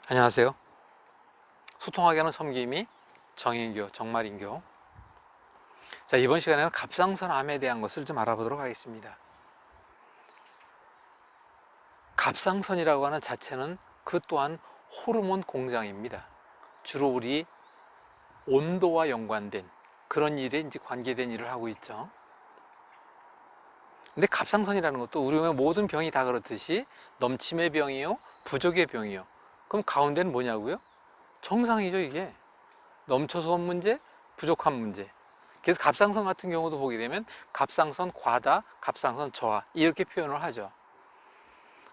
안녕하세요. 소통하게 하는 섬김이 정인교, 정말인교. 자, 이번 시간에는 갑상선암에 대한 것을 좀 알아보도록 하겠습니다. 갑상선이라고 하는 자체는 그 또한 호르몬 공장입니다. 주로 우리 온도와 연관된 그런 일에 이제 관계된 일을 하고 있죠. 근데 갑상선이라는 것도 우리 몸의 모든 병이 다 그렇듯이 넘침의 병이요, 부족의 병이요. 그럼 가운데는 뭐냐고요? 정상이죠, 이게. 넘쳐서 온 문제, 부족한 문제. 그래서 갑상선 같은 경우도 보게 되면 갑상선 과다, 갑상선 저하 이렇게 표현을 하죠.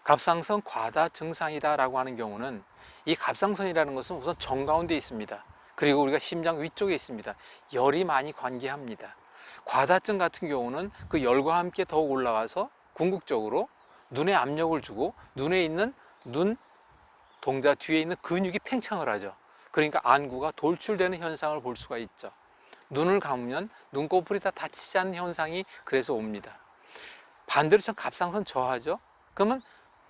갑상선 과다 증상이다라고 하는 경우는 이 갑상선이라는 것은 우선 정가운데 있습니다. 그리고 우리가 심장 위쪽에 있습니다. 열이 많이 관계합니다. 과다증 같은 경우는 그 열과 함께 더욱 올라가서 궁극적으로 눈에 압력을 주고 눈에 있는 눈 동자 뒤에 있는 근육이 팽창을 하죠. 그러니까 안구가 돌출되는 현상을 볼 수가 있죠. 눈을 감으면 눈꺼풀이 다 닫히지 않는 현상이 그래서 옵니다. 반대로 참 갑상선 저하죠. 그러면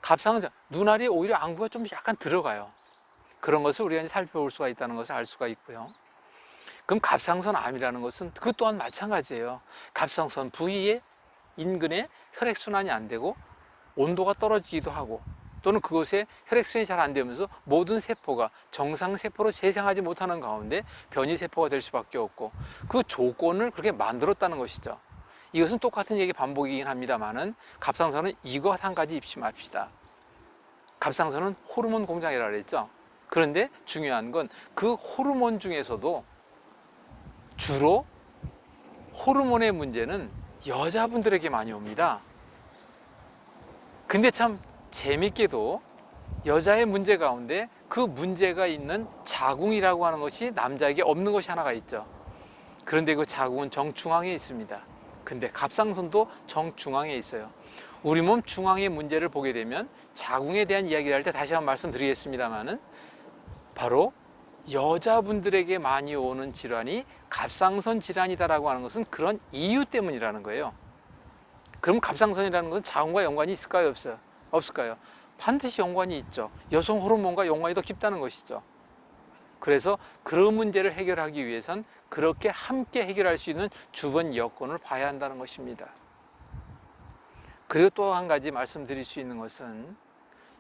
갑상선 눈알이 오히려 안구가 좀 약간 들어가요. 그런 것을 우리가 살펴볼 수가 있다는 것을 알 수가 있고요. 그럼 갑상선 암이라는 것은 그 또한 마찬가지예요. 갑상선 부위에 인근에 혈액순환이 안 되고 온도가 떨어지기도 하고 또는 그곳에 혈액순환이 잘 안 되면서 모든 세포가 정상세포로 재생하지 못하는 가운데 변이세포가 될 수밖에 없고 그 조건을 그렇게 만들었다는 것이죠. 이것은 똑같은 얘기 반복이긴 합니다만은 갑상선은 이거 한 가지 잊지 맙시다. 갑상선은 호르몬 공장이라고 그랬죠. 그런데 중요한 건 그 호르몬 중에서도 주로 호르몬의 문제는 여자분들에게 많이 옵니다. 근데 참 재밌게도 여자의 문제 가운데 그 문제가 있는 자궁이라고 하는 것이 남자에게 없는 것이 하나가 있죠. 그런데 그 자궁은 정중앙에 있습니다. 근데 갑상선도 정중앙에 있어요. 우리 몸 중앙의 문제를 보게 되면 자궁에 대한 이야기를 할 때 다시 한번 말씀드리겠습니다만은 바로 여자분들에게 많이 오는 질환이 갑상선 질환이다라고 하는 것은 그런 이유 때문이라는 거예요. 그럼 갑상선이라는 것은 자궁과 연관이 있을까요? 없어요? 없을까요? 반드시 연관이 있죠. 여성 호르몬과 연관이 더 깊다는 것이죠. 그래서 그런 문제를 해결하기 위해선 그렇게 함께 해결할 수 있는 주변 여건을 봐야 한다는 것입니다. 그리고 또 한 가지 말씀드릴 수 있는 것은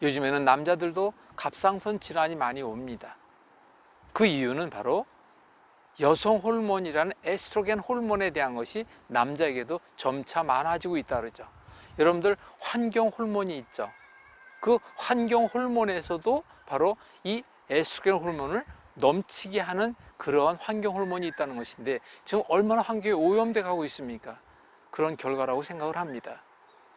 요즘에는 남자들도 갑상선 질환이 많이 옵니다. 그 이유는 바로 여성 호르몬이라는 에스트로겐 호르몬에 대한 것이 남자에게도 점차 많아지고 있다 그러죠. 여러분들 환경 호르몬이 있죠. 그 환경 호르몬에서도 바로 이 에스트로겐 호르몬을 넘치게 하는 그러한 환경 호르몬이 있다는 것인데 지금 얼마나 환경이 오염돼 가고 있습니까? 그런 결과라고 생각을 합니다.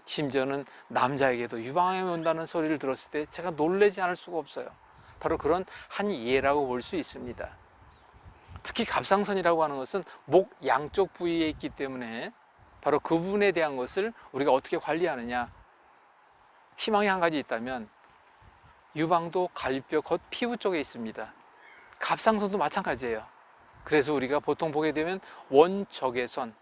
심지어는 남자에게도 유방암이 온다는 소리를 들었을 때 제가 놀라지 않을 수가 없어요. 바로 그런 한 예라고 볼 수 있습니다. 특히 갑상선이라고 하는 것은 목 양쪽 부위에 있기 때문에 바로 그 부분에 대한 것을 우리가 어떻게 관리하느냐. 희망이 한 가지 있다면 유방도 갈비뼈 겉 피부 쪽에 있습니다. 갑상선도 마찬가지예요. 그래서 우리가 보통 보게 되면 원적외선,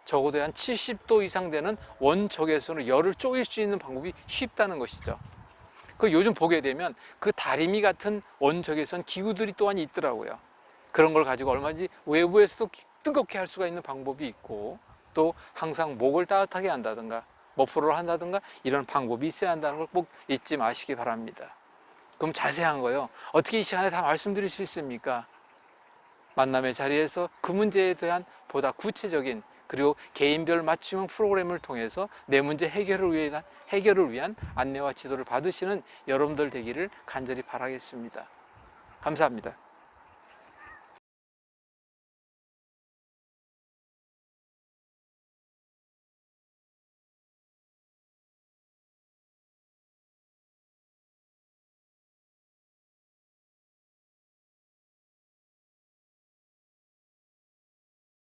적어도 한 70도 이상 되는 원적외선으로 열을 쪼갤 수 있는 방법이 쉽다는 것이죠. 그 요즘 보게 되면 그 다리미 같은 원적외선 기구들이 또한 있더라고요. 그런 걸 가지고 얼마든지 외부에서도 뜨겁게 할 수가 있는 방법이 있고 또 항상 목을 따뜻하게 한다든가 머플러를 한다든가 이런 방법이 있어야 한다는 걸 꼭 잊지 마시기 바랍니다. 그럼 자세한 거요. 어떻게 이 시간에 다 말씀드릴 수 있습니까? 만남의 자리에서 그 문제에 대한 보다 구체적인 그리고 개인별 맞춤형 프로그램을 통해서 내 문제 해결을 위한 안내와 지도를 받으시는 여러분들 되기를 간절히 바라겠습니다. 감사합니다.